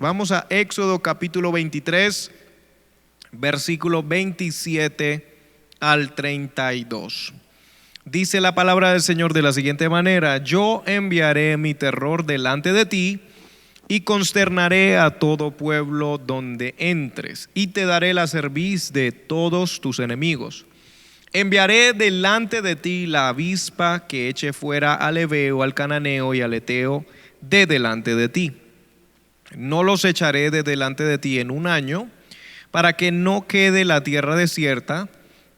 Vamos a Éxodo capítulo 23, versículo 27 al 32. Dice la palabra del Señor de la siguiente manera: yo enviaré mi terror delante de ti y consternaré a todo pueblo donde entres, y te daré la cerviz de todos tus enemigos. Enviaré delante de ti la avispa que eche fuera al heveo, al cananeo y al eteo de delante de ti. No los echaré de delante de ti en un año, para que no quede la tierra desierta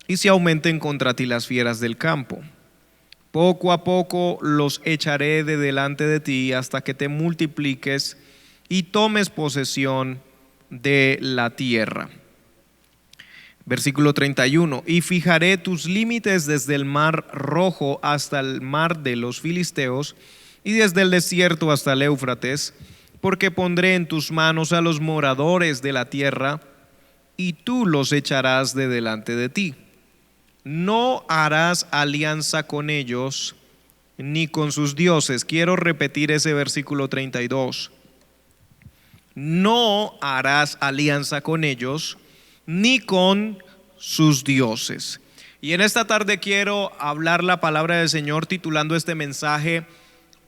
y se aumenten contra ti las fieras del campo. Poco a poco los echaré de delante de ti hasta que te multipliques y tomes posesión de la tierra. Versículo 31. Y fijaré tus límites desde el mar Rojo hasta el mar de los filisteos y desde el desierto hasta el Éufrates, porque pondré en tus manos a los moradores de la tierra y tú los echarás de delante de ti. No harás alianza con ellos ni con sus dioses. Quiero repetir ese versículo 32. No harás alianza con ellos ni con sus dioses. Y en esta tarde quiero hablar la palabra del Señor titulando este mensaje: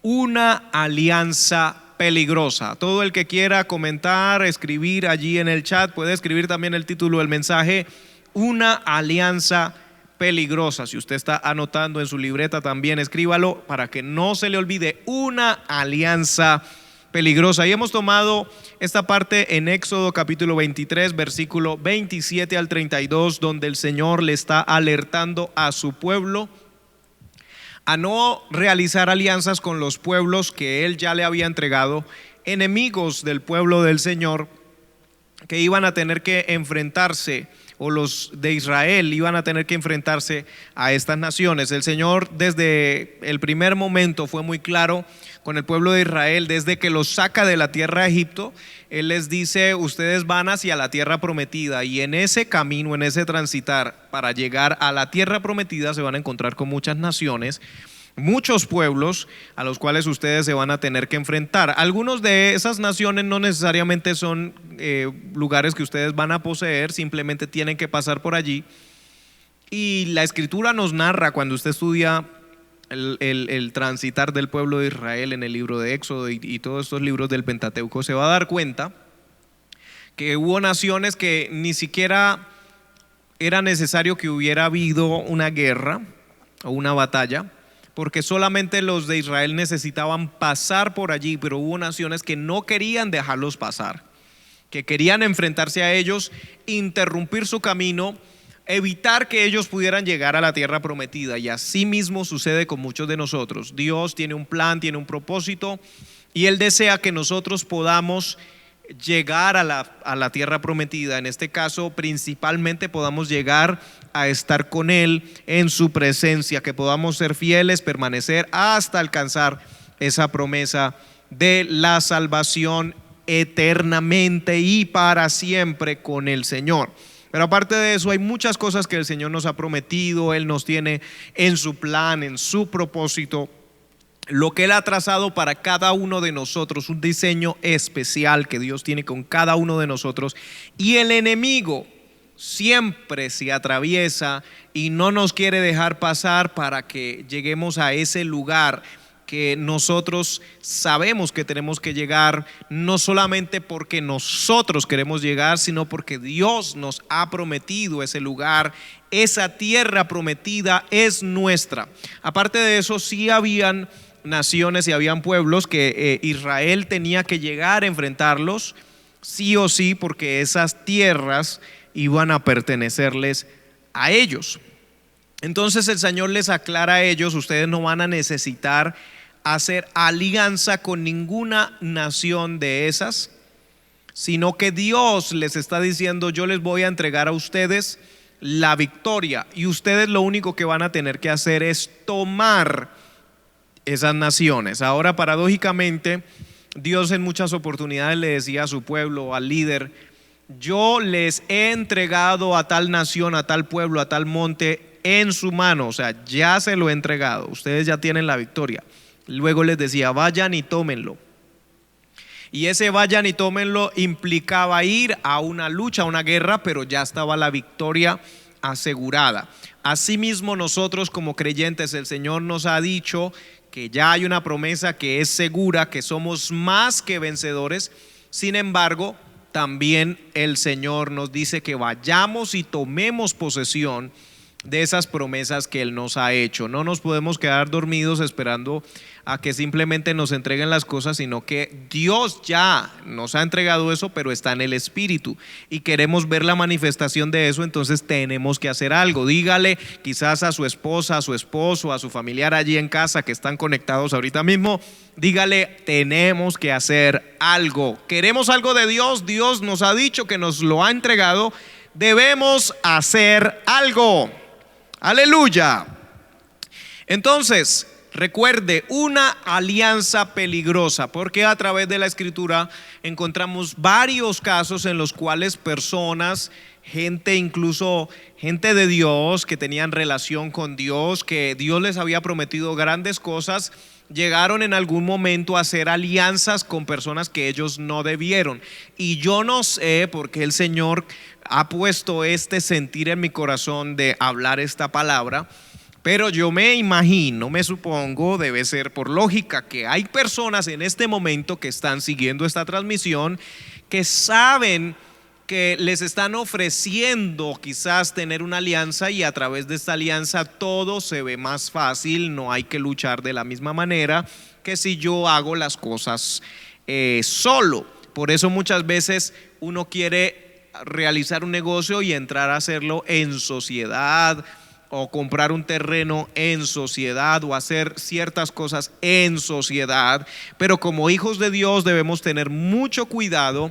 una alianza peligrosa. Todo el que quiera comentar, escribir allí en el chat, puede escribir también el título del mensaje: una alianza peligrosa. Si usted está anotando en su libreta, también escríbalo para que no se le olvide: una alianza peligrosa. Y hemos tomado esta parte en Éxodo capítulo 23, versículo 27 al 32, donde el Señor le está alertando a su pueblo a no realizar alianzas con los pueblos que Él ya le había entregado, enemigos del pueblo del Señor, que iban a tener que enfrentarse, o los de Israel iban a tener que enfrentarse a estas naciones. El Señor desde el primer momento fue muy claro con el pueblo de Israel. Desde que los saca de la tierra de Egipto, Él les dice: ustedes van hacia la tierra prometida, y en ese camino, en ese transitar para llegar a la tierra prometida, se van a encontrar con muchas naciones, muchos pueblos a los cuales ustedes se van a tener que enfrentar. Algunos de esas naciones no necesariamente son lugares que ustedes van a poseer, simplemente tienen que pasar por allí. Y la Escritura nos narra, cuando usted estudia el transitar del pueblo de Israel en el libro de Éxodo y todos estos libros del Pentateuco, se va a dar cuenta que hubo naciones que ni siquiera era necesario que hubiera habido una guerra o una batalla, porque solamente los de Israel necesitaban pasar por allí, pero hubo naciones que no querían dejarlos pasar, que querían enfrentarse a ellos, interrumpir su camino, evitar que ellos pudieran llegar a la tierra prometida. Y así mismo sucede con muchos de nosotros. Dios tiene un plan, tiene un propósito, y Él desea que nosotros podamos llegar a la tierra prometida. En este caso, principalmente podamos llegar a estar con Él en su presencia, que podamos ser fieles, permanecer hasta alcanzar esa promesa de la salvación eternamente y para siempre con el Señor. Pero aparte de eso, hay muchas cosas que el Señor nos ha prometido. Él nos tiene en su plan, en su propósito, lo que Él ha trazado para cada uno de nosotros, un diseño especial que Dios tiene con cada uno de nosotros. Y el enemigo siempre se atraviesa y no nos quiere dejar pasar para que lleguemos a ese lugar que nosotros sabemos que tenemos que llegar, no solamente porque nosotros queremos llegar, sino porque Dios nos ha prometido ese lugar. Esa tierra prometida es nuestra. Aparte de eso, sí habían naciones y habían pueblos que Israel tenía que llegar a enfrentarlos sí o sí, porque esas tierras iban a pertenecerles a ellos. Entonces el Señor les aclara a ellos: ustedes no van a necesitar hacer alianza con ninguna nación de esas, sino que Dios les está diciendo: yo les voy a entregar a ustedes la victoria, y ustedes lo único que van a tener que hacer es tomar esas naciones. Ahora, paradójicamente, Dios en muchas oportunidades le decía a su pueblo, al líder: yo les he entregado a tal nación, a tal pueblo, a tal monte en su mano. O sea, ya se lo he entregado, ustedes ya tienen la victoria. Luego les decía: vayan y tómenlo. Y ese vayan y tómenlo implicaba ir a una lucha, a una guerra, pero ya estaba la victoria asegurada. Asimismo, nosotros como creyentes, el Señor nos ha dicho que ya hay una promesa que es segura, que somos más que vencedores. Sin embargo, también el Señor nos dice que vayamos y tomemos posesión de esas promesas que Él nos ha hecho. No nos podemos quedar dormidos esperando a que simplemente nos entreguen las cosas, sino que Dios ya nos ha entregado eso, pero está en el Espíritu y queremos ver la manifestación de eso. Entonces tenemos que hacer algo. Dígale quizás a su esposa, a su esposo, a su familiar allí en casa que están conectados ahorita mismo, dígale: tenemos que hacer algo. Queremos algo de Dios. Dios nos ha dicho que nos lo ha entregado. Debemos hacer algo. Aleluya. Entonces, recuerde, una alianza peligrosa, porque a través de la Escritura encontramos varios casos en los cuales personas, gente, incluso gente de Dios, que tenían relación con Dios, que Dios les había prometido grandes cosas, llegaron en algún momento a hacer alianzas con personas que ellos no debieron. Y yo no sé por qué el Señor ha puesto este sentir en mi corazón de hablar esta palabra, pero yo me imagino, me supongo, debe ser por lógica, que hay personas en este momento que están siguiendo esta transmisión, que saben que les están ofreciendo quizás tener una alianza, y a través de esta alianza todo se ve más fácil, no hay que luchar de la misma manera que si yo hago las cosas solo. Por eso muchas veces uno quiere realizar un negocio y entrar a hacerlo en sociedad, o comprar un terreno en sociedad, o hacer ciertas cosas en sociedad. Pero como hijos de Dios debemos tener mucho cuidado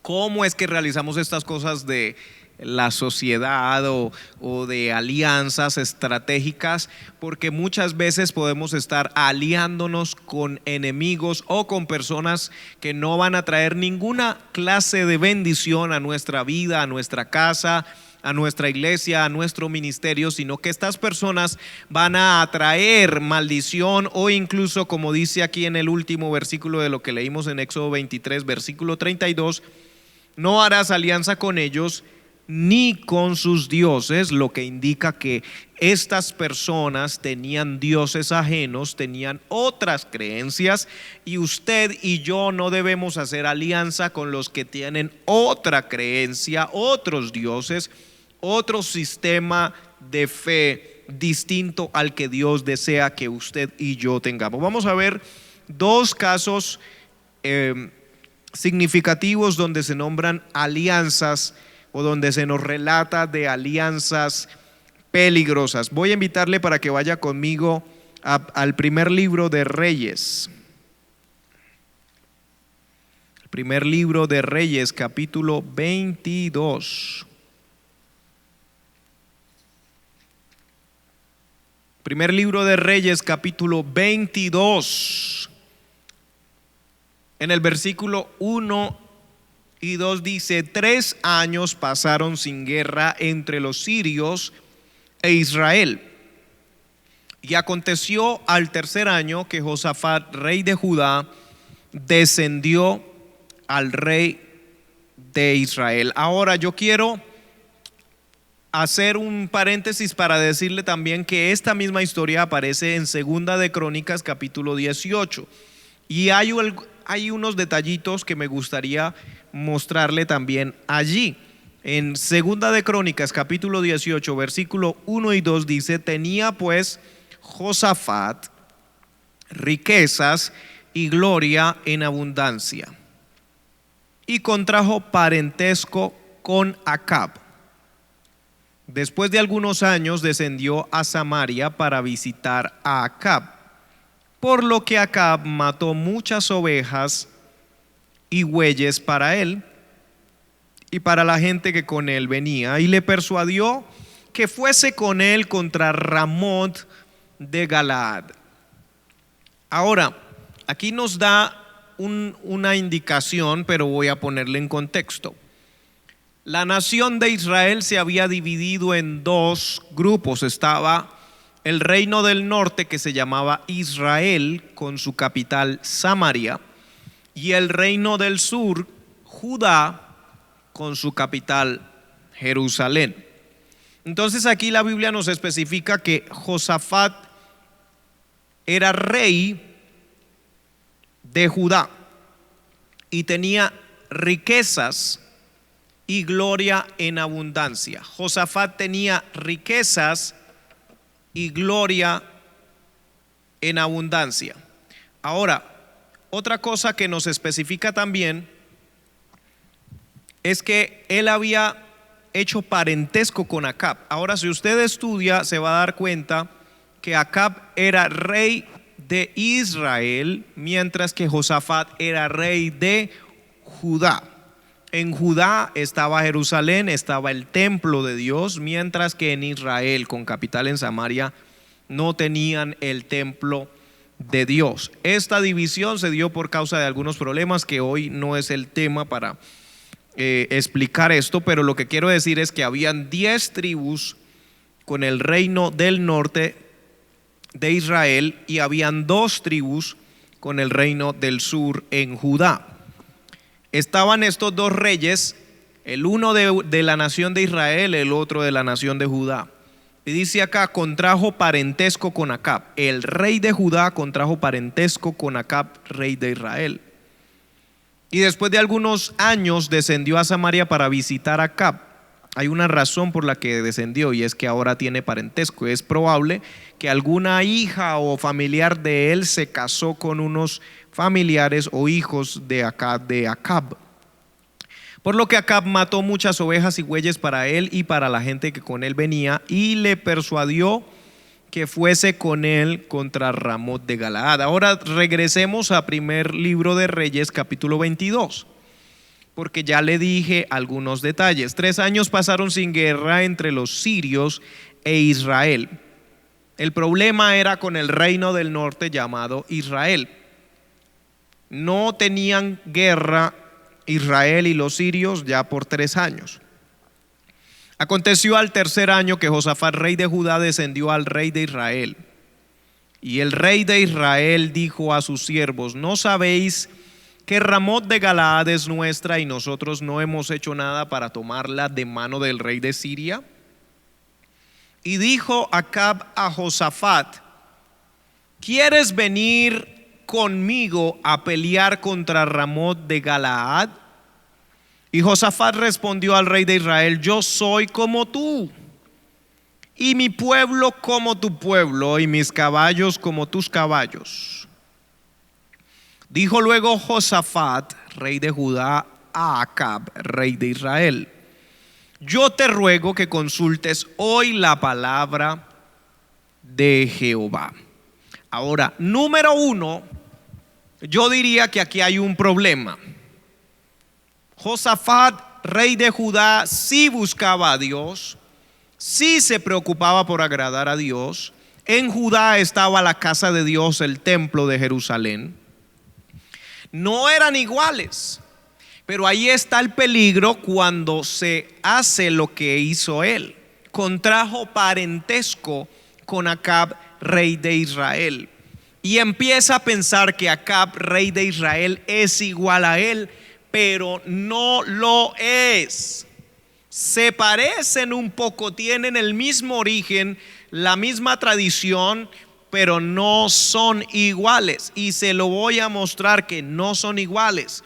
cómo es que realizamos estas cosas de la sociedad o de alianzas estratégicas, porque muchas veces podemos estar aliándonos con enemigos o con personas que no van a traer ninguna clase de bendición a nuestra vida, a nuestra casa, a nuestra iglesia, a nuestro ministerio, sino que estas personas van a atraer maldición, o incluso, como dice aquí en el último versículo de lo que leímos en Éxodo 23, versículo 32, no harás alianza con ellos ni con sus dioses, lo que indica que estas personas tenían dioses ajenos, tenían otras creencias, y usted y yo no debemos hacer alianza con los que tienen otra creencia, otros dioses, otro sistema de fe distinto al que Dios desea que usted y yo tengamos. Vamos a ver dos casos significativos donde se nombran alianzas, o donde se nos relata de alianzas peligrosas. Voy a invitarle para que vaya conmigo al primer libro de Reyes. El primer libro de Reyes, capítulo 22. Primer libro de Reyes, capítulo 22. En el versículo 1 y 2 dice: 3 años pasaron sin guerra entre los sirios e Israel. Y aconteció al tercer año que Josafat, rey de Judá, descendió al rey de Israel. Ahora yo quiero hacer un paréntesis para decirle también que esta misma historia aparece en Segunda de Crónicas, capítulo 18. Y hay unos detallitos que me gustaría mostrarle también allí. En Segunda de Crónicas, capítulo 18, versículo 1 y 2 dice: tenía pues Josafat riquezas y gloria en abundancia, y contrajo parentesco con Acab. Después de algunos años descendió a Samaria para visitar a Acab, por lo que Acab mató muchas ovejas y bueyes para él y para la gente que con él venía, y le persuadió que fuese con él contra Ramot de Galaad. Ahora, aquí nos da una indicación, pero voy a ponerle en contexto. La nación de Israel se había dividido en dos grupos. Estaba el reino del norte, que se llamaba Israel, con su capital Samaria, y el reino del sur, Judá, con su capital, Jerusalén. Entonces aquí la Biblia nos especifica que Josafat era rey de Judá y tenía riquezas y gloria en abundancia. Josafat tenía riquezas y gloria en abundancia. Ahora, otra cosa que nos especifica también es que él había hecho parentesco con Acab. Ahora, si usted estudia, se va a dar cuenta que Acab era rey de Israel, mientras que Josafat era rey de Judá. En Judá estaba Jerusalén, estaba el templo de Dios, mientras que en Israel, con capital en Samaria, no tenían el templo de Dios. Esta división se dio por causa de algunos problemas que hoy no es el tema para explicar esto, pero lo que quiero decir es que habían 10 tribus con el reino del norte de Israel y habían 2 tribus con el reino del sur en Judá. Estaban estos 2 reyes, el uno de la nación de Israel, el otro de la nación de Judá. Y dice acá, contrajo parentesco con Acab. El rey de Judá contrajo parentesco con Acab, rey de Israel. Y después de algunos años descendió a Samaria para visitar a Acab. Hay una razón por la que descendió y es que ahora tiene parentesco. Es probable que alguna hija o familiar de él se casó con unos familiares o hijos de Acab. Por lo que Acab mató muchas ovejas y bueyes para él y para la gente que con él venía y le persuadió que fuese con él contra Ramot de Galaad. Ahora regresemos a primer libro de Reyes, capítulo 22, porque ya le dije algunos detalles. 3 años pasaron sin guerra entre los sirios e Israel. El problema era con el reino del norte llamado Israel. No tenían guerra Israel y los sirios ya por 3 años. Aconteció al tercer año que Josafat, rey de Judá, descendió al rey de Israel. Y el rey de Israel dijo a sus siervos: ¿no sabéis que Ramot de Galaad es nuestra y nosotros no hemos hecho nada para tomarla de mano del rey de Siria? Y dijo Acab a Josafat: ¿quieres venir conmigo a pelear contra Ramot de Galaad? Y Josafat respondió al rey de Israel: yo soy como tú, y mi pueblo como tu pueblo, y mis caballos como tus caballos. Dijo luego Josafat, rey de Judá, a Acab, rey de Israel: yo te ruego que consultes hoy la palabra de Jehová. Ahora, número 1, yo diría que aquí hay un problema. Josafat, rey de Judá, sí buscaba a Dios, sí se preocupaba por agradar a Dios. En Judá estaba la casa de Dios, el templo de Jerusalén. No eran iguales, pero ahí está el peligro cuando se hace lo que hizo él. Contrajo parentesco con Acab, rey de Israel, y empieza a pensar que Acab, rey de Israel, es igual a él, pero no lo es. Se parecen un poco, tienen el mismo origen, la misma tradición, pero no son iguales. Y se lo voy a mostrar que no son iguales.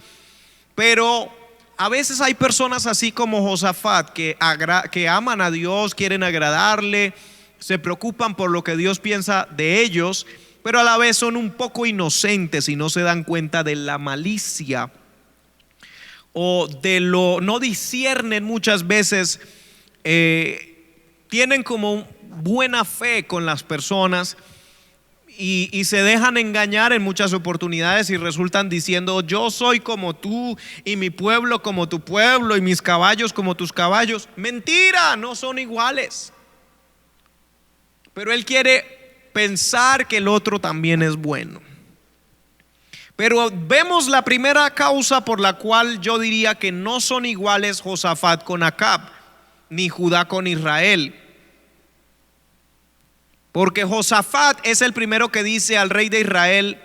Pero a veces hay personas así como Josafat que aman a Dios, quieren agradarle, se preocupan por lo que Dios piensa de ellos, pero a la vez son un poco inocentes y no se dan cuenta de la malicia o no disciernen muchas veces, tienen como buena fe con las personas y se dejan engañar en muchas oportunidades y resultan diciendo: yo soy como tú, y mi pueblo como tu pueblo, y mis caballos como tus caballos. Mentira, no son iguales. Pero él quiere pensar que el otro también es bueno. Pero vemos la primera causa por la cual yo diría que no son iguales Josafat con Acab, ni Judá con Israel. Porque Josafat es el primero que dice al rey de Israel: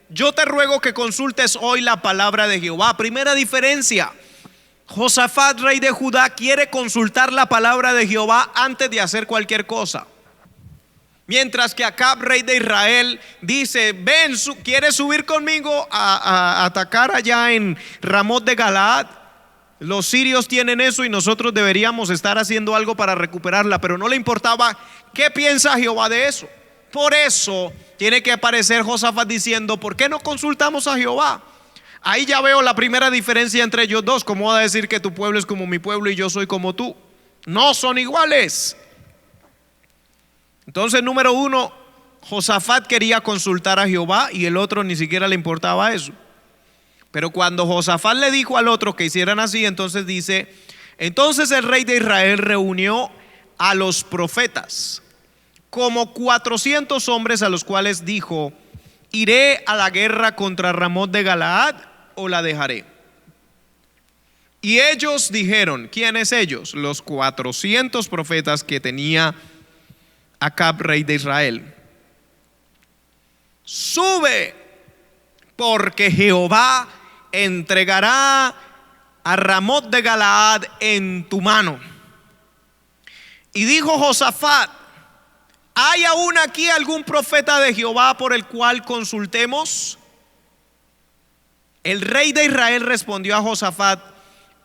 yo te ruego que consultes hoy la palabra de Jehová. Primera diferencia: Josafat, rey de Judá, quiere consultar la palabra de Jehová antes de hacer cualquier cosa. Mientras que Acab, rey de Israel, dice: ven, ¿quieres subir conmigo a atacar allá en Ramot de Galaad? Los sirios tienen eso y nosotros deberíamos estar haciendo algo para recuperarla. Pero no le importaba qué piensa Jehová de eso. Por eso tiene que aparecer Josafat diciendo: ¿por qué no consultamos a Jehová? Ahí ya veo la primera diferencia entre ellos dos. ¿Cómo va a decir que tu pueblo es como mi pueblo y yo soy como tú? No son iguales. Entonces, número uno, Josafat quería consultar a Jehová y el otro ni siquiera le importaba eso. Pero cuando Josafat le dijo al otro que hicieran así, entonces dice: entonces el rey de Israel reunió a los profetas, como 400 hombres, a los cuales dijo: ¿iré a la guerra contra Ramot de Galaad o la dejaré? Y ellos dijeron: ¿quiénes ellos? Los 400 profetas que tenía Acab, rey de Israel: sube, porque Jehová entregará a Ramot de Galaad en tu mano. Y dijo Josafat: ¿hay aún aquí algún profeta de Jehová por el cual consultemos? El rey de Israel respondió a Josafat: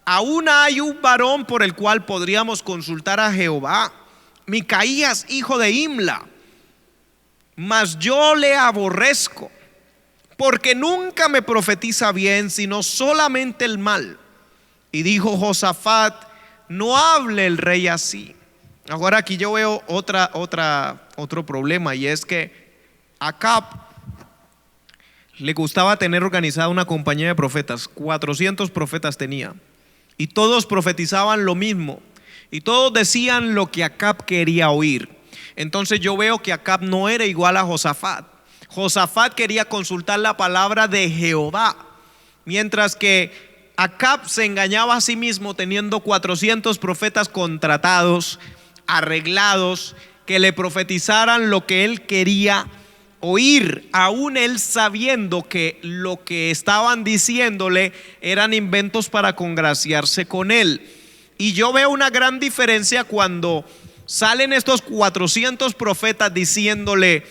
aún hay un varón por el cual podríamos consultar a Jehová, Micaías, hijo de Imla, mas yo le aborrezco, porque nunca me profetiza bien, sino solamente el mal. Y dijo Josafat: no hable el rey así. Ahora aquí yo veo otro problema, y es que Acab le gustaba tener organizada una compañía de profetas. 400 profetas tenía, y todos profetizaban lo mismo, y todos decían lo que Acab quería oír. Entonces yo veo que Acab no era igual a Josafat. Josafat quería consultar la palabra de Jehová, mientras que Acab se engañaba a sí mismo teniendo 400 profetas contratados, arreglados, que le profetizaran lo que él quería oír, aún él sabiendo que lo que estaban diciéndole eran inventos para congraciarse con él. Y yo veo una gran diferencia cuando salen estos 400 profetas diciéndole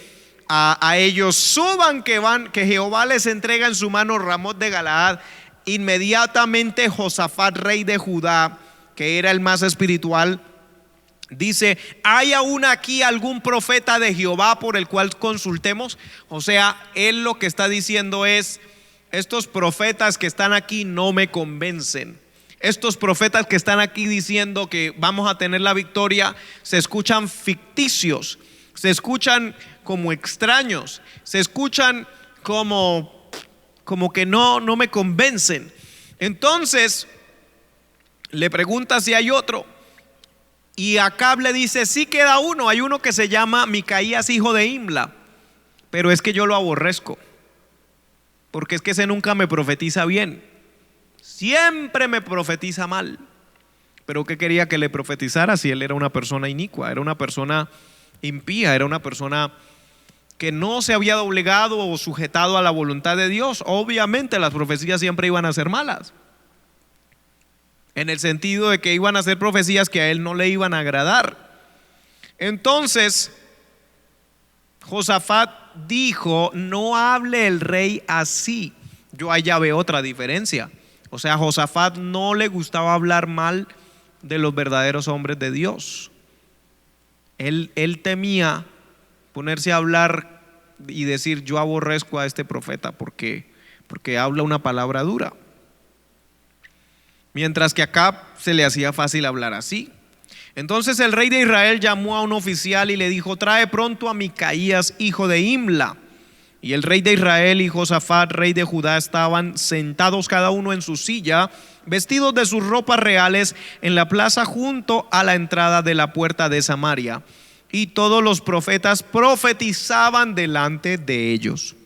a ellos: suban, que Jehová les entrega en su mano Ramot de Galaad. Inmediatamente Josafat, rey de Judá, que era el más espiritual, dice: ¿hay aún aquí algún profeta de Jehová por el cual consultemos? O sea, él lo que está diciendo es: estos profetas que están aquí no me convencen. Estos profetas que están aquí diciendo que vamos a tener la victoria se escuchan ficticios, se escuchan como extraños, se escuchan como que no me convencen. Entonces le pregunta si hay otro, y Acab le dice: sí queda uno, hay uno que se llama Micaías, hijo de Imla, pero es que yo lo aborrezco, porque es que ese nunca me profetiza bien, siempre me profetiza mal. Pero ¿qué quería que le profetizara si él era una persona inicua, era una persona impía, era una persona que no se había doblegado o sujetado a la voluntad de Dios? Obviamente las profecías siempre iban a ser malas, en el sentido de que iban a ser profecías que a él no le iban a agradar. Entonces Josafat dijo: no hable el rey así. Yo allá veo otra diferencia. O sea, a Josafat no le gustaba hablar mal de los verdaderos hombres de Dios. Él temía ponerse a hablar y decir: yo aborrezco a este profeta porque habla una palabra dura. Mientras que a Acab se le hacía fácil hablar así. Entonces el rey de Israel llamó a un oficial y le dijo: trae pronto a Micaías, hijo de Imla. Y el rey de Israel y Josafat, rey de Judá, estaban sentados cada uno en su silla, vestidos de sus ropas reales, en la plaza junto a la entrada de la puerta de Samaria. Y todos los profetas profetizaban delante de ellos.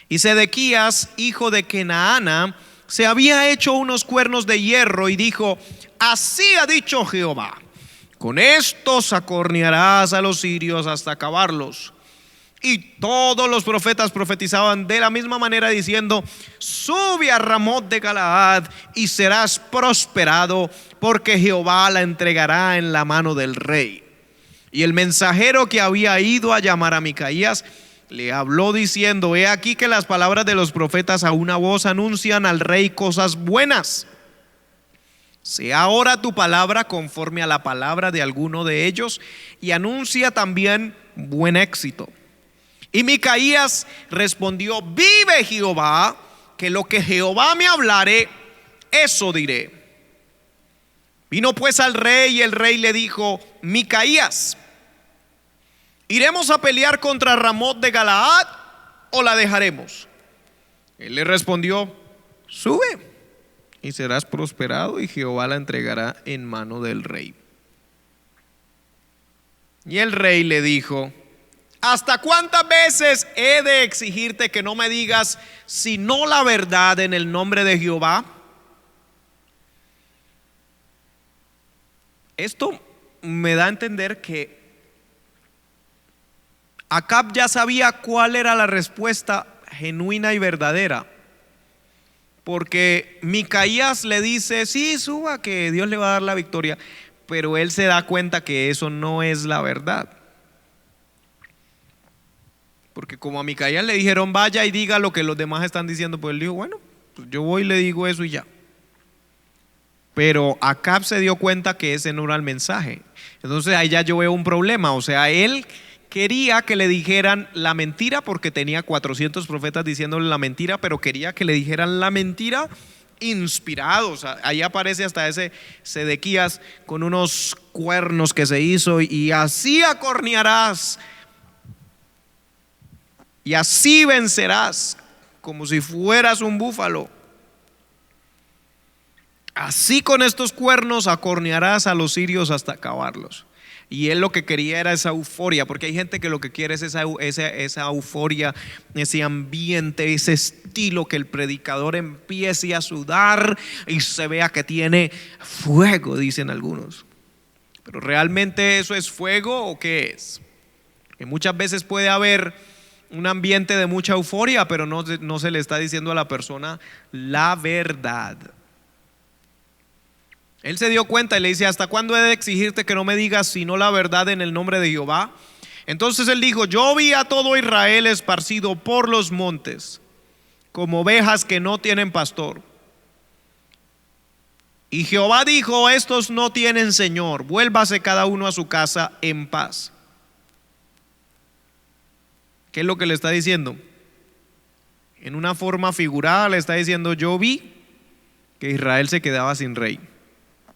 Y Sedequías, hijo de Kenaana, se había hecho unos cuernos de hierro y dijo: así ha dicho Jehová, con estos acornearás a los sirios hasta acabarlos. Y todos los profetas profetizaban de la misma manera, diciendo: sube a Ramot de Galaad y serás prosperado, porque Jehová la entregará en la mano del rey. Y el mensajero que había ido a llamar a Micaías le habló diciendo: he aquí que las palabras de los profetas a una voz anuncian al rey cosas buenas. Sea ahora tu palabra conforme a la palabra de alguno de ellos, y anuncia también buen éxito. Y Micaías respondió: vive Jehová, que lo que Jehová me hablare, eso diré. Vino pues al rey, y el rey le dijo: Micaías, ¿iremos a pelear contra Ramot de Galaad o la dejaremos? Él le respondió: sube y serás prosperado, y Jehová la entregará en mano del rey. Y el rey le dijo: ¿hasta cuántas veces he de exigirte que no me digas sino la verdad en el nombre de Jehová? Esto me da a entender que Acab ya sabía cuál era la respuesta genuina y verdadera, porque Micaías le dice: sí, suba, que Dios le va a dar la victoria, pero él se da cuenta que eso no es la verdad. Porque como a Micaías le dijeron: vaya y diga lo que los demás están diciendo, pues él dijo: bueno, pues yo voy y le digo eso y ya. Pero Acab se dio cuenta que ese no era el mensaje. Entonces ahí ya yo veo un problema. O sea, él quería que le dijeran la mentira, porque tenía 400 profetas diciéndole la mentira, pero quería que le dijeran la mentira inspirados. Ahí aparece hasta ese Sedequías con unos cuernos que se hizo: y así acornearás y así vencerás, como si fueras un búfalo. Así con estos cuernos acornearás a los sirios hasta acabarlos. Y él lo que quería era esa euforia, porque hay gente que lo que quiere es esa euforia, ese ambiente, ese estilo, que el predicador empiece a sudar y se vea que tiene fuego, dicen algunos. Pero ¿realmente eso es fuego o qué es? Que muchas veces puede haber un ambiente de mucha euforia, pero no se le está diciendo a la persona la verdad. Él se dio cuenta y le dice: ¿hasta cuándo he de exigirte que no me digas sino la verdad en el nombre de Jehová? Entonces él dijo: yo vi a todo Israel esparcido por los montes, como ovejas que no tienen pastor. Y Jehová dijo: estos no tienen señor, vuélvase cada uno a su casa en paz. ¿Qué es lo que le está diciendo? En una forma figurada le está diciendo: yo vi que Israel se quedaba sin rey,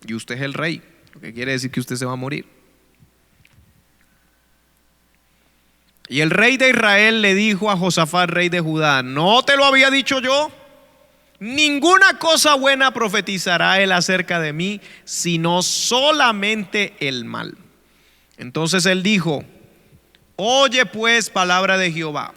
y usted es el rey, lo que quiere decir que usted se va a morir. Y el rey de Israel le dijo a Josafat, rey de Judá: ¿no te lo había dicho yo? Ninguna cosa buena profetizará él acerca de mí, sino solamente el mal. Entonces él dijo: oye pues palabra de Jehová.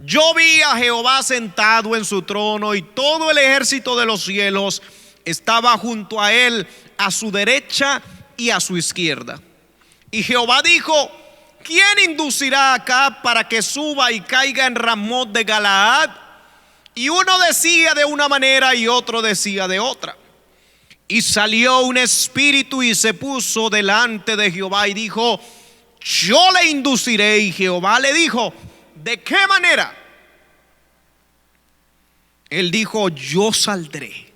Yo vi a Jehová sentado en su trono, y todo el ejército de los cielos estaba junto a él, a su derecha y a su izquierda. Y Jehová dijo: ¿quién inducirá a Acab para que suba y caiga en Ramot de Galaad? Y uno decía de una manera y otro decía de otra. Y salió un espíritu y se puso delante de Jehová y dijo: yo le induciré. Y Jehová le dijo: ¿de qué manera? Él dijo: yo saldré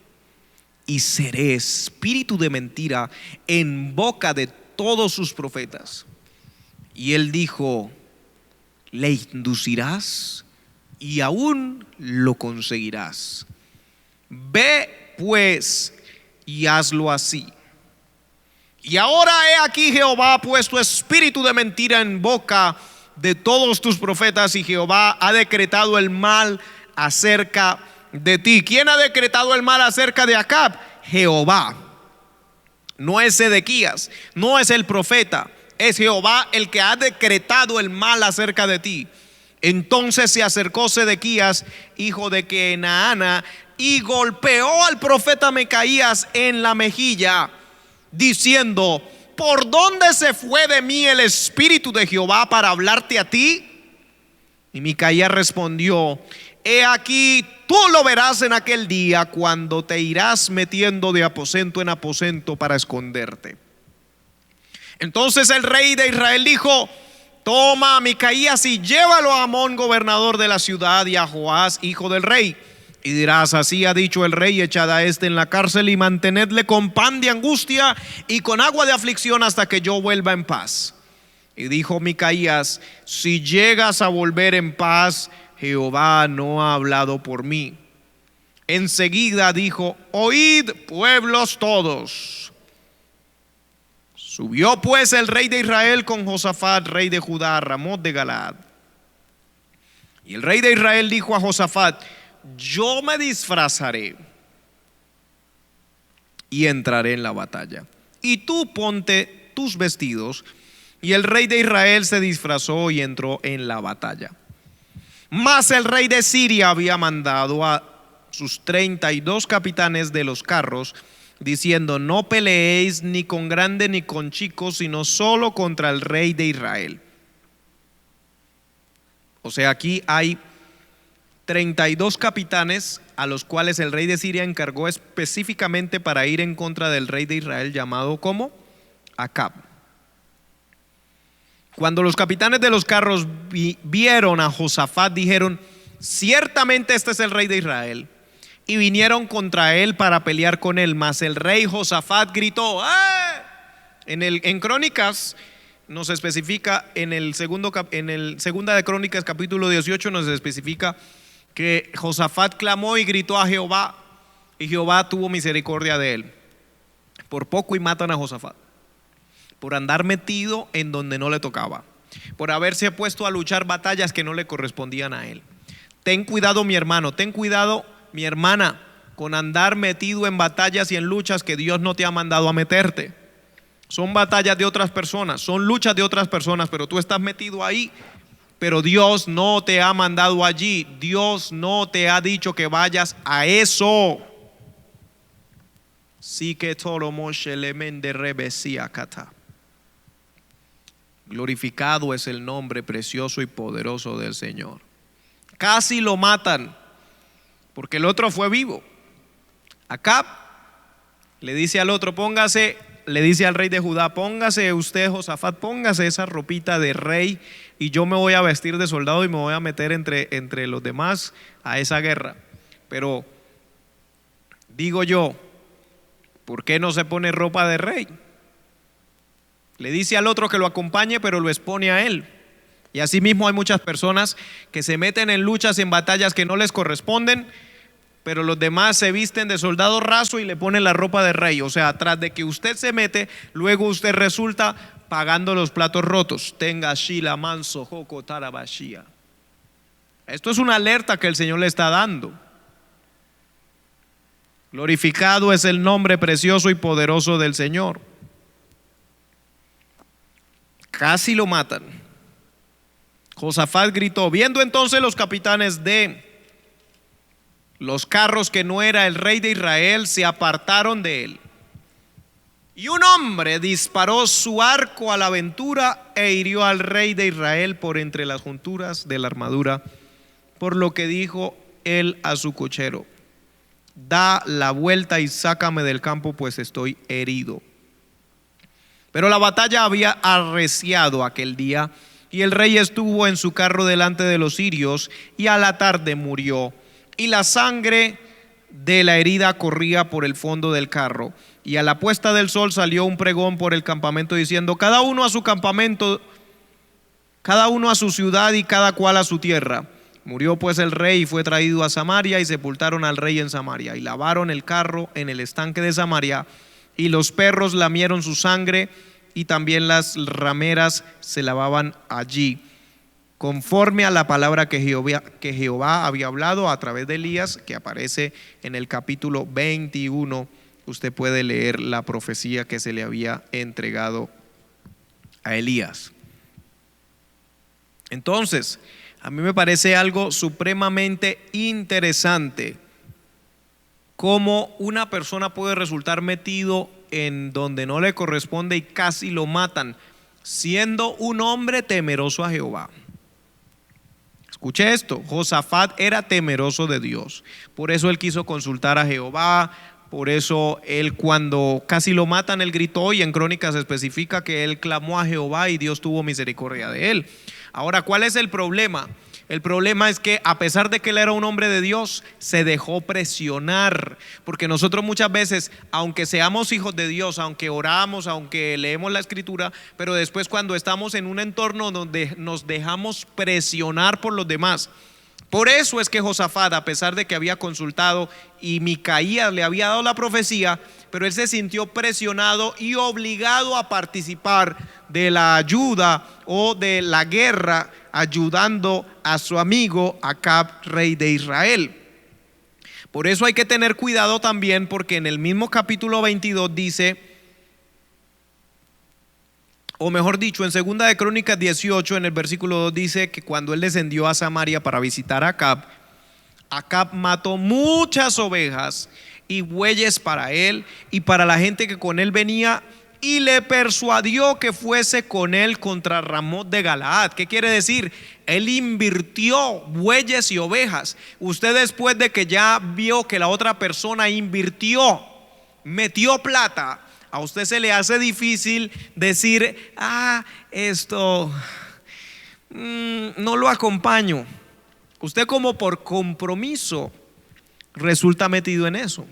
y seré espíritu de mentira en boca de todos sus profetas. Y él dijo: le inducirás y aún lo conseguirás. Ve pues y hazlo así. Y ahora he aquí, Jehová ha puesto espíritu de mentira en boca de todos tus profetas, y Jehová ha decretado el mal acerca de ti. ¿Quién ha decretado el mal acerca de Acab? Jehová. No es Sedequías, no es el profeta, es Jehová el que ha decretado el mal acerca de ti. Entonces se acercó Sedequías, hijo de Kenaana, y golpeó al profeta Micaías en la mejilla, diciendo: ¿por dónde se fue de mí el Espíritu de Jehová para hablarte a ti? Y Micaías respondió: he aquí, tú lo verás en aquel día, cuando te irás metiendo de aposento en aposento para esconderte. Entonces el rey de Israel dijo: toma a Micaías y llévalo a Amón, gobernador de la ciudad, y a Joás, hijo del rey. Y dirás: así ha dicho el rey, echad a este en la cárcel y mantenedle con pan de angustia y con agua de aflicción hasta que yo vuelva en paz. Y dijo Micaías: si llegas a volver en paz, Jehová no ha hablado por mí. Enseguida dijo: oíd, pueblos todos. Subió pues el rey de Israel con Josafat, rey de Judá, a Ramot de Galaad. Y el rey de Israel dijo a Josafat: yo me disfrazaré y entraré en la batalla, y tú ponte tus vestidos. Y el rey de Israel se disfrazó y entró en la batalla. Mas el rey de Siria había mandado a sus 32 capitanes de los carros, diciendo: no peleéis ni con grandes ni con chicos, sino solo contra el rey de Israel. O sea, aquí hay 32 capitanes a los cuales el rey de Siria encargó específicamente para ir en contra del rey de Israel, llamado como Acab. Cuando los capitanes de los carros vieron a Josafat, dijeron: ciertamente este es el rey de Israel. Y vinieron contra él para pelear con él. Mas el rey Josafat gritó: ¡eh! En Crónicas nos especifica, en el segunda de Crónicas capítulo 18 nos especifica que Josafat clamó y gritó a Jehová, y Jehová tuvo misericordia de él. Por poco y matan a Josafat, por andar metido en donde no le tocaba, por haberse puesto a luchar batallas que no le correspondían a él. Ten cuidado, mi hermano, ten cuidado, mi hermana, con andar metido en batallas y en luchas que Dios no te ha mandado a meterte. Son batallas de otras personas, son luchas de otras personas, pero tú estás metido ahí. Pero Dios no te ha mandado allí. Dios no te ha dicho que vayas a eso. Sí que todo Moshe lemen de rebesía kata. Glorificado es el nombre precioso y poderoso del Señor. Casi lo matan, porque el otro fue vivo. Acab le dice al otro: póngase, le dice al rey de Judá: póngase usted, Josafat, póngase esa ropita de rey, y yo me voy a vestir de soldado y me voy a meter entre los demás a esa guerra. Pero digo yo, ¿por qué no se pone ropa de rey? Le dice al otro que lo acompañe, pero lo expone a él. Y así mismo hay muchas personas que se meten en luchas y en batallas que no les corresponden, pero los demás se visten de soldado raso y le ponen la ropa de rey. O sea, tras de que usted se mete, luego usted resulta pagando los platos rotos. Tenga shila manso joko tarabashia. Esto es una alerta que el Señor le está dando. Glorificado es el nombre precioso y poderoso del Señor. Casi lo matan. Josafat gritó. Viendo entonces los capitanes de los carros que no era el rey de Israel, se apartaron de él. Y un hombre disparó su arco a la aventura e hirió al rey de Israel por entre las junturas de la armadura, por lo que dijo él a su cochero: da la vuelta y sácame del campo, pues estoy herido. Pero la batalla había arreciado aquel día, y el rey estuvo en su carro delante de los sirios, y a la tarde murió, y la sangre de la herida corría por el fondo del carro. Y a la puesta del sol salió un pregón por el campamento diciendo: cada uno a su campamento, cada uno a su ciudad y cada cual a su tierra. Murió pues el rey y fue traído a Samaria, y sepultaron al rey en Samaria, y lavaron el carro en el estanque de Samaria, y los perros lamieron su sangre, y también las rameras se lavaban allí, conforme a la palabra que Jehová había hablado a través de Elías, que aparece en el capítulo 21. Usted puede leer la profecía que se le había entregado a Elías. Entonces, a mí me parece algo supremamente interesante cómo una persona puede resultar metido en donde no le corresponde y casi lo matan, siendo un hombre temeroso a Jehová. Escuche esto, Josafat era temeroso de Dios, por eso él quiso consultar a Jehová, por eso él cuando casi lo matan, él gritó, y en Crónicas se especifica que él clamó a Jehová y Dios tuvo misericordia de él. Ahora, ¿cuál es el problema? El problema es que a pesar de que él era un hombre de Dios, se dejó presionar, porque nosotros muchas veces, aunque seamos hijos de Dios, aunque oramos, aunque leemos la escritura, pero después cuando estamos en un entorno donde nos dejamos presionar por los demás. Por eso es que Josafat, a pesar de que había consultado y Micaías le había dado la profecía, pero él se sintió presionado y obligado a participar de la ayuda o de la guerra, ayudando a su amigo Acab, rey de Israel. Por eso hay que tener cuidado también, porque en el mismo capítulo 22 dice, o mejor dicho, en segunda de Crónicas 18, en el versículo 2 dice que cuando él descendió a Samaria para visitar a Acab, Acab mató muchas ovejas y bueyes para él y para la gente que con él venía, y le persuadió que fuese con él contra Ramot de Galaad. ¿Qué quiere decir? Él invirtió bueyes y ovejas. Usted, después de que ya vio que la otra persona invirtió, metió plata, a usted se le hace difícil decir, esto no lo acompaño. Usted, como por compromiso, resulta metido en eso.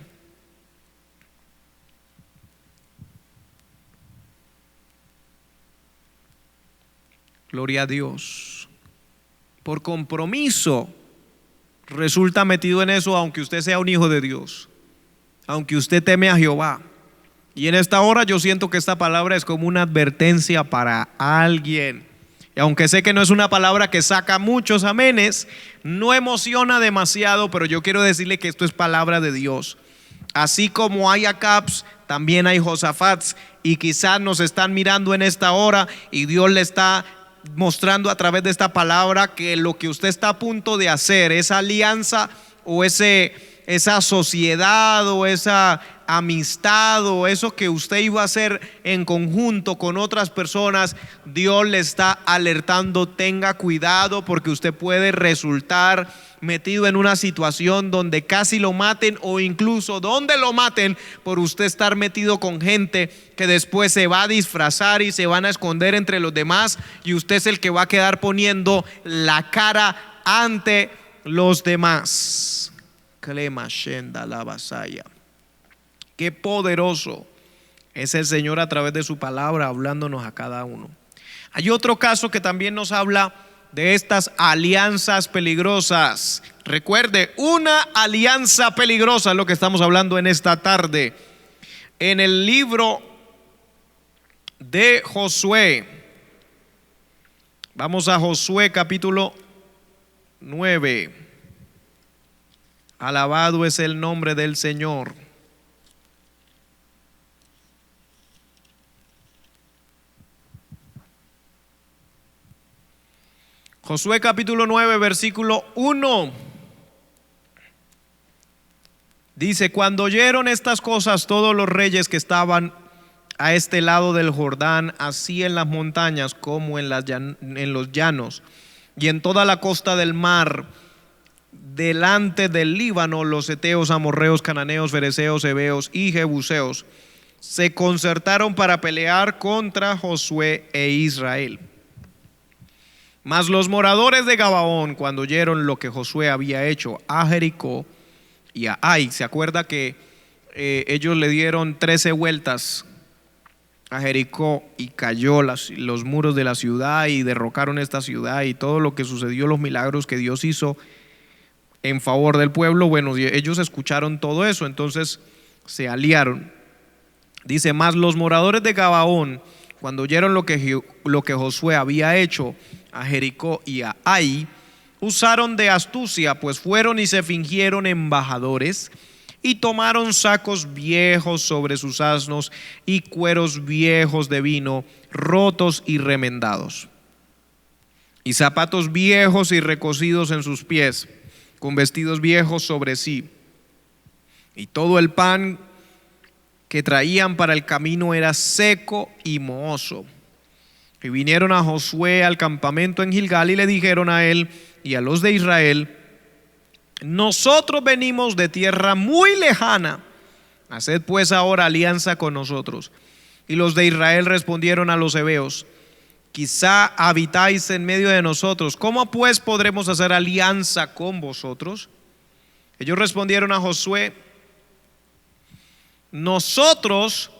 Gloria a Dios. Por compromiso resulta metido en eso, aunque usted sea un hijo de Dios, aunque usted teme a Jehová. Y en esta hora yo siento que esta palabra es como una advertencia para alguien. Y aunque sé que no es una palabra que saca muchos amenes, no emociona demasiado, pero yo quiero decirle que esto es palabra de Dios. Así como hay Acabs, también hay Josafats, y quizás nos están mirando en esta hora y Dios le está mostrando a través de esta palabra que lo que usted está a punto de hacer, esa alianza o esa sociedad o esa amistad o eso que usted iba a hacer en conjunto con otras personas, Dios le está alertando, tenga cuidado, porque usted puede resultar metido en una situación donde casi lo maten, o incluso donde lo maten por usted estar metido con gente que después se va a disfrazar y se van a esconder entre los demás, y usted es el que va a quedar poniendo la cara ante los demás. Qué poderoso es el Señor a través de su palabra, hablándonos a cada uno. Hay otro caso que también nos habla de estas alianzas peligrosas. Recuerde, una alianza peligrosa es lo que estamos hablando en esta tarde. En el libro de Josué, vamos a Josué capítulo 9. Alabado es el nombre del Señor. Josué capítulo 9, versículo 1. Dice: cuando oyeron estas cosas todos los reyes que estaban a este lado del Jordán, así en las montañas como en los llanos y en toda la costa del mar, delante del Líbano, los heteos, amorreos, cananeos, fereceos, heveos y jebuseos, se concertaron para pelear contra Josué e Israel. Mas los moradores de Gabaón, cuando oyeron lo que Josué había hecho a Jericó y a Ai, se acuerda que ellos le dieron 13 vueltas a Jericó y cayó los muros de la ciudad y derrocaron esta ciudad y todo lo que sucedió, los milagros que Dios hizo en favor del pueblo. Bueno, ellos escucharon todo eso, entonces se aliaron. Dice: mas los moradores de Gabaón, cuando oyeron lo que Josué había hecho a Jericó y a Ai, usaron de astucia, pues fueron y se fingieron embajadores y tomaron sacos viejos sobre sus asnos y cueros viejos de vino, rotos y remendados, y zapatos viejos y recocidos en sus pies, con vestidos viejos sobre sí, y todo el pan que traían para el camino era seco y mohoso. Y vinieron a Josué al campamento en Gilgal y le dijeron a él y a los de Israel: nosotros venimos de tierra muy lejana, haced pues ahora alianza con nosotros. Y los de Israel respondieron a los heveos: quizá habitáis en medio de nosotros, ¿cómo pues podremos hacer alianza con vosotros? Ellos respondieron a Josué: nosotros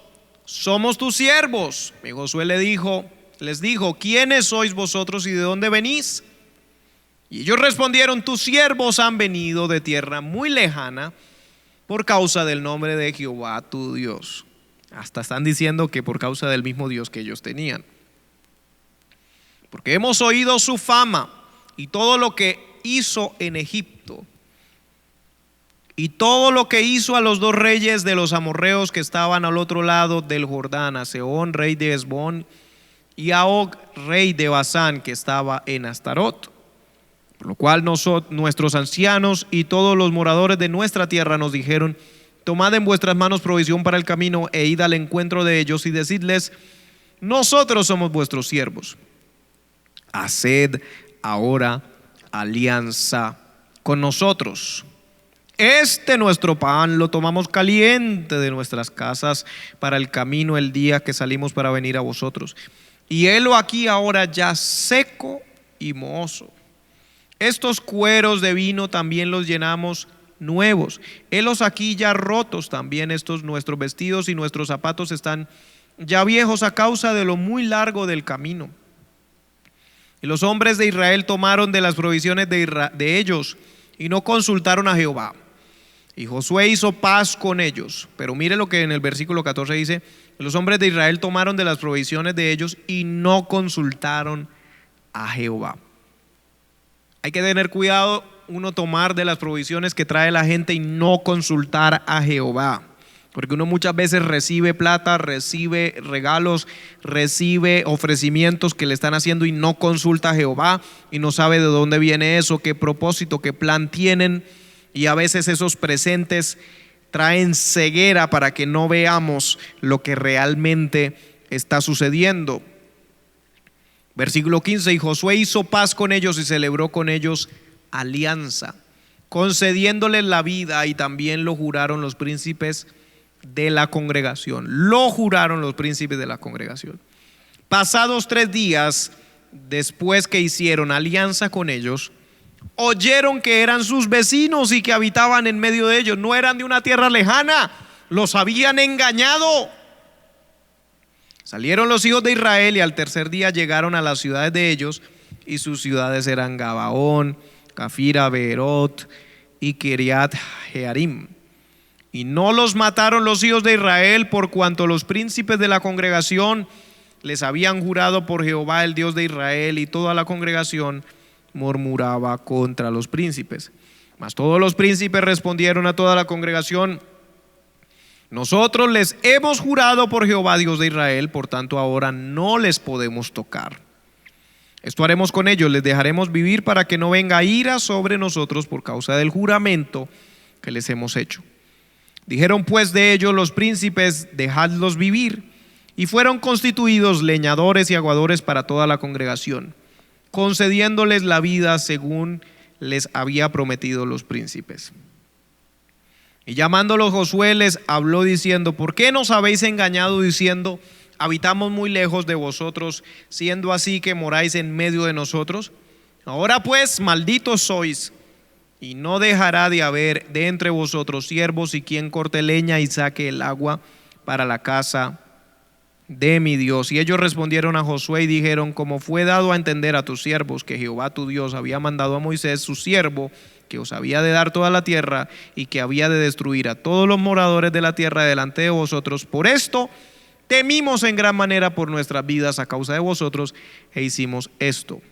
somos tus siervos. Y Josué les dijo: ¿quiénes sois vosotros y de dónde venís? Y ellos respondieron: tus siervos han venido de tierra muy lejana por causa del nombre de Jehová tu Dios. Hasta están diciendo que por causa del mismo Dios que ellos tenían. Porque hemos oído su fama y todo lo que hizo en Egipto, y todo lo que hizo a los dos reyes de los amorreos que estaban al otro lado del Jordán, a Sehón, rey de Hesbón, y a Og, rey de Basán, que estaba en Astarot. Por lo cual nuestros ancianos y todos los moradores de nuestra tierra nos dijeron: tomad en vuestras manos provisión para el camino e id al encuentro de ellos y decidles: nosotros somos vuestros siervos. Haced ahora alianza con nosotros. Nuestro pan lo tomamos caliente de nuestras casas para el camino el día que salimos para venir a vosotros. Y helo aquí ahora ya seco y mohoso. Estos cueros de vino también los llenamos nuevos. Helos aquí ya rotos también estos nuestros vestidos, y nuestros zapatos están ya viejos a causa de lo muy largo del camino. Y los hombres de Israel tomaron de las provisiones de ellos y no consultaron a Jehová. Y Josué hizo paz con ellos. Pero mire lo que en el versículo 14 dice: los hombres de Israel tomaron de las provisiones de ellos y no consultaron a Jehová. Hay que tener cuidado uno tomar de las provisiones que trae la gente y no consultar a Jehová. Porque uno muchas veces recibe plata, recibe regalos, recibe ofrecimientos que le están haciendo y no consulta a Jehová y no sabe de dónde viene eso, qué propósito, qué plan tienen. Y a veces esos presentes traen ceguera para que no veamos lo que realmente está sucediendo. Versículo 15: y Josué hizo paz con ellos y celebró con ellos alianza, concediéndoles la vida, y también lo juraron los príncipes de la congregación. Lo juraron los príncipes de la congregación. Pasados 3 días después que hicieron alianza con ellos, oyeron que eran sus vecinos y que habitaban en medio de ellos. No eran de una tierra lejana, los habían engañado. Salieron los hijos de Israel y al tercer día llegaron a las ciudades de ellos, y sus ciudades eran Gabaón, Cafira, Beerot y Kiriat Jearim. Y no los mataron los hijos de Israel, por cuanto los príncipes de la congregación les habían jurado por Jehová el Dios de Israel, y toda la congregación murmuraba contra los príncipes. Mas todos los príncipes respondieron a toda la congregación: nosotros les hemos jurado por Jehová Dios de Israel, por tanto ahora no les podemos tocar. Esto haremos con ellos: les dejaremos vivir para que no venga ira sobre nosotros por causa del juramento que les hemos hecho. Dijeron pues de ellos los príncipes: dejadlos vivir. Y fueron constituidos leñadores y aguadores para toda la congregación, concediéndoles la vida según les había prometido los príncipes. Y llamándolos Josué les habló diciendo: ¿por qué nos habéis engañado diciendo: habitamos muy lejos de vosotros, siendo así que moráis en medio de nosotros? Ahora pues, malditos sois, y no dejará de haber de entre vosotros siervos y quien corte leña y saque el agua para la casa de mi Dios. Y ellos respondieron a Josué y dijeron: como fue dado a entender a tus siervos que Jehová tu Dios había mandado a Moisés su siervo, que os había de dar toda la tierra y que había de destruir a todos los moradores de la tierra delante de vosotros, por esto temimos en gran manera por nuestras vidas a causa de vosotros, e hicimos esto.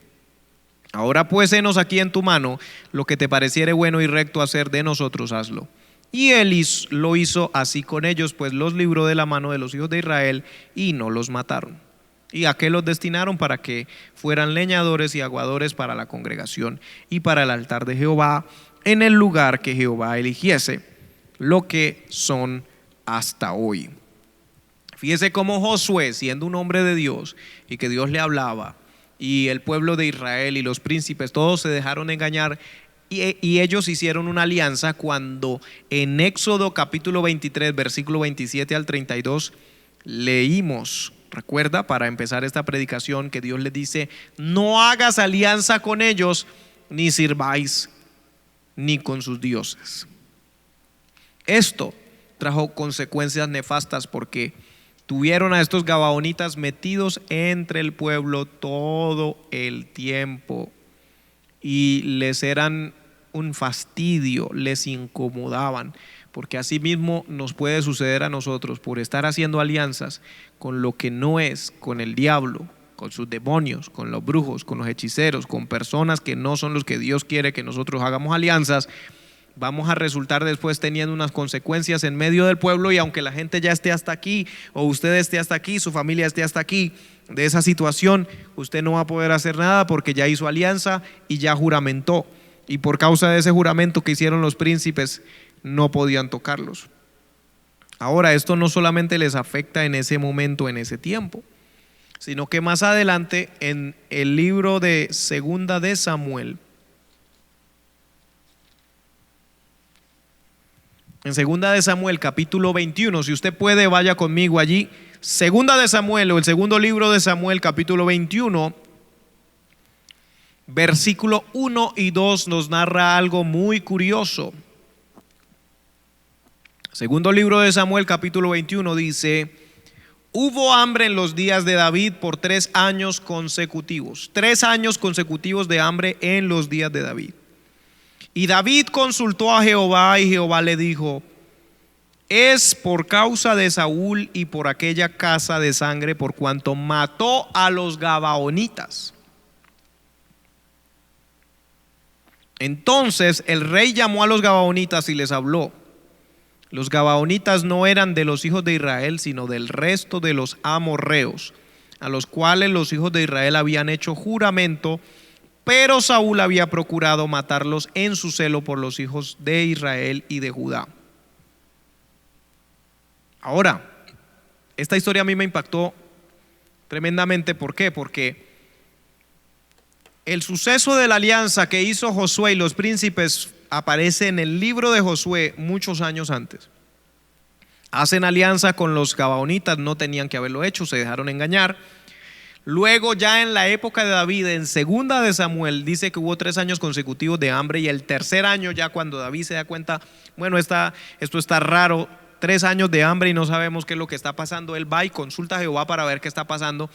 Ahora pues, henos aquí en tu mano lo que te pareciere bueno y recto hacer de nosotros, hazlo. Y él lo hizo así con ellos, pues los libró de la mano de los hijos de Israel y no los mataron. Y a qué los destinaron: para que fueran leñadores y aguadores para la congregación y para el altar de Jehová, en el lugar que Jehová eligiese, lo que son hasta hoy. Fíjese cómo Josué, siendo un hombre de Dios y que Dios le hablaba, y el pueblo de Israel y los príncipes, todos se dejaron engañar y ellos hicieron una alianza cuando en Éxodo capítulo 23, versículo 27 al 32, leímos, recuerda, para empezar esta predicación, que Dios les dice: no hagas alianza con ellos, ni sirváis ni con sus dioses. Esto trajo consecuencias nefastas porque tuvieron a estos gabaonitas metidos entre el pueblo todo el tiempo y les eran un fastidio, les incomodaban, porque así mismo nos puede suceder a nosotros por estar haciendo alianzas con lo que no es, con el diablo, con sus demonios, con los brujos, con los hechiceros, con personas que no son los que Dios quiere que nosotros hagamos alianzas. Vamos a resultar después teniendo unas consecuencias en medio del pueblo, y aunque la gente ya esté hasta aquí, o usted esté hasta aquí, su familia esté hasta aquí de esa situación, usted no va a poder hacer nada porque ya hizo alianza y ya juramentó, y por causa de ese juramento que hicieron los príncipes no podían tocarlos. Ahora, esto no solamente les afecta en ese momento, en ese tiempo, sino que más adelante en el libro de Segunda de Samuel, en Segunda de Samuel capítulo 21, si usted puede, vaya conmigo allí. Segunda de Samuel, o el segundo libro de Samuel, capítulo 21, versículo 1 y 2 nos narra algo muy curioso. Segundo libro de Samuel, capítulo 21 dice: hubo hambre en los días de David por 3 años consecutivos. 3 años consecutivos de hambre en los días de David. Y David consultó a Jehová, y Jehová le dijo: es por causa de Saúl y por aquella casa de sangre, por cuanto mató a los gabaonitas. Entonces el rey llamó a los gabaonitas y les habló. Los gabaonitas no eran de los hijos de Israel, sino del resto de los amorreos, a los cuales los hijos de Israel habían hecho juramento, pero Saúl había procurado matarlos en su celo por los hijos de Israel y de Judá. Ahora, esta historia a mí me impactó tremendamente. ¿Por qué? Porque el suceso de la alianza que hizo Josué y los príncipes aparece en el libro de Josué muchos años antes. Hacen alianza con los gabaonitas, no tenían que haberlo hecho, se dejaron engañar. Luego, ya en la época de David, en Segunda de Samuel, dice que hubo 3 años consecutivos de hambre, y el tercer año, ya cuando David se da cuenta, bueno, esto está raro, 3 años de hambre y no sabemos qué es lo que está pasando, él va y consulta a Jehová para ver qué está pasando,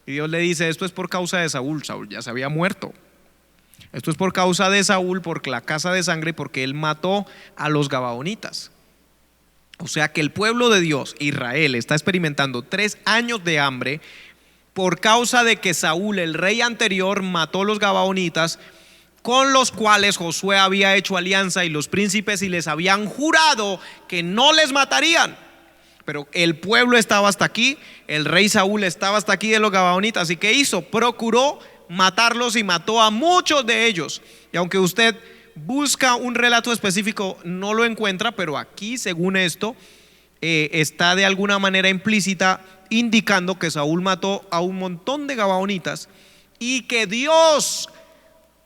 y Dios le dice: esto es por causa de Saúl. Saúl ya se había muerto. Esto es por causa de Saúl, por la casa de sangre, porque él mató a los gabaonitas. O sea que el pueblo de Dios, Israel, está experimentando 3 años de hambre por causa de que Saúl, el rey anterior, mató a los gabaonitas, con los cuales Josué había hecho alianza, y los príncipes, y les habían jurado que no les matarían. Pero el pueblo estaba hasta aquí, el rey Saúl estaba hasta aquí de los gabaonitas. ¿Y qué hizo? Procuró matarlos y mató a muchos de ellos. Y aunque usted busca un relato específico, no lo encuentra, pero aquí, según esto, está de alguna manera implícita, indicando que Saúl mató a un montón de gabaonitas, y que Dios,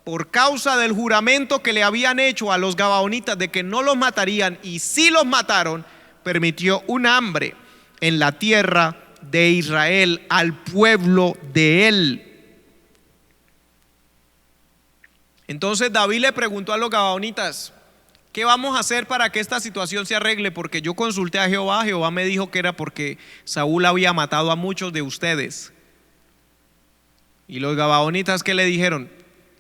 por causa del juramento que le habían hecho a los gabaonitas de que no los matarían, y sí los mataron, permitió un hambre en la tierra de Israel al pueblo de él. Entonces David le preguntó a los gabaonitas: ¿qué vamos a hacer para que esta situación se arregle? Porque yo consulté a Jehová, Jehová me dijo que era porque Saúl había matado a muchos de ustedes. Y los gabaonitas, ¿qué le dijeron?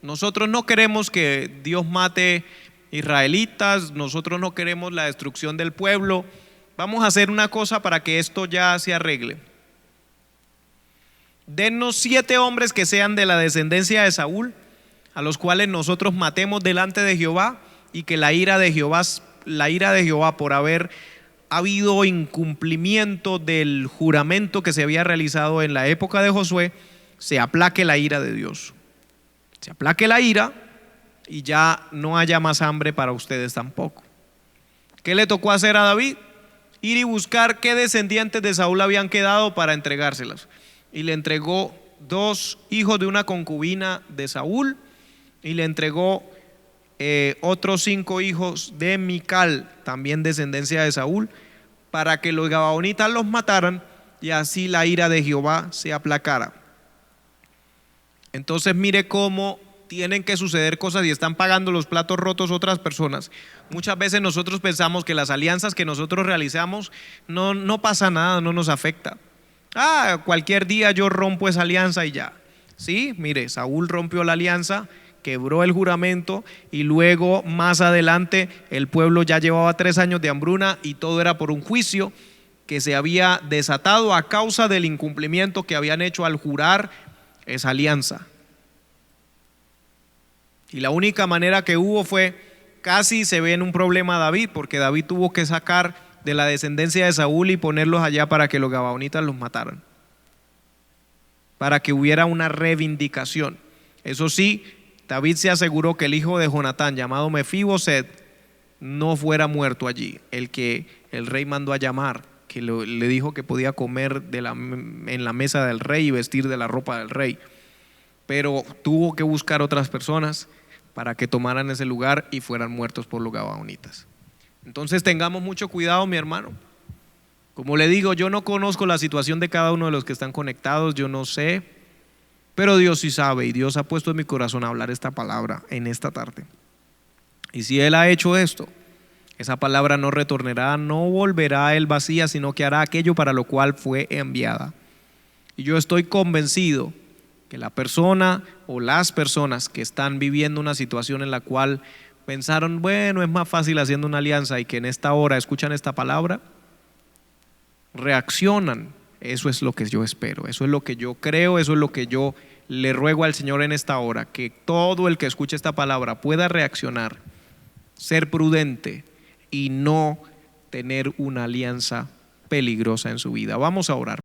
Nosotros no queremos que Dios mate israelitas, nosotros no queremos la destrucción del pueblo. Vamos a hacer una cosa para que esto ya se arregle. Dennos 7 hombres que sean de la descendencia de Saúl, a los cuales nosotros matemos delante de Jehová, y que la ira de Jehová por haber habido incumplimiento del juramento que se había realizado en la época de Josué, se aplaque la ira de Dios. Se aplaque la ira y ya no haya más hambre para ustedes tampoco. ¿Qué le tocó hacer a David? ir y buscar qué descendientes de Saúl habían quedado para entregárselas. Y le entregó 2 hijos de una concubina de Saúl y le entregó otros 5 hijos de Mical, también descendencia de Saúl, para que los gabaonitas los mataran y así la ira de Jehová se aplacara. Entonces mire cómo tienen que suceder cosas y están pagando los platos rotos otras personas. Muchas veces nosotros pensamos que las alianzas que nosotros realizamos no pasa nada, no nos afecta. Cualquier día yo rompo esa alianza y ya. Sí, mire, Saúl rompió la alianza, quebró el juramento y luego más adelante el pueblo ya llevaba 3 años de hambruna y todo era por un juicio que se había desatado a causa del incumplimiento que habían hecho al jurar esa alianza. Y la única manera que hubo fue, casi se ve en un problema a David, porque David tuvo que sacar de la descendencia de Saúl y ponerlos allá para que los gabaonitas los mataran, para que hubiera una reivindicación. Eso sí, David se aseguró que el hijo de Jonatán, llamado Mefiboset, no fuera muerto allí, el que el rey mandó a llamar, que le dijo que podía comer en la mesa del rey y vestir de la ropa del rey, pero tuvo que buscar otras personas para que tomaran ese lugar y fueran muertos por los gabaonitas. Entonces tengamos mucho cuidado, mi hermano. Como le digo, yo no conozco la situación de cada uno de los que están conectados, yo no sé, pero Dios sí sabe, y Dios ha puesto en mi corazón a hablar esta palabra en esta tarde. Y si Él ha hecho esto, esa palabra no retornará, no volverá a Él vacía, sino que hará aquello para lo cual fue enviada. Y yo estoy convencido que la persona o las personas que están viviendo una situación en la cual pensaron, bueno, es más fácil haciendo una alianza, y que en esta hora escuchan esta palabra, reaccionan. Eso es lo que yo espero, eso es lo que yo creo, eso es lo que yo le ruego al Señor en esta hora, que todo el que escuche esta palabra pueda reaccionar, ser prudente y no tener una alianza peligrosa en su vida. Vamos a orar.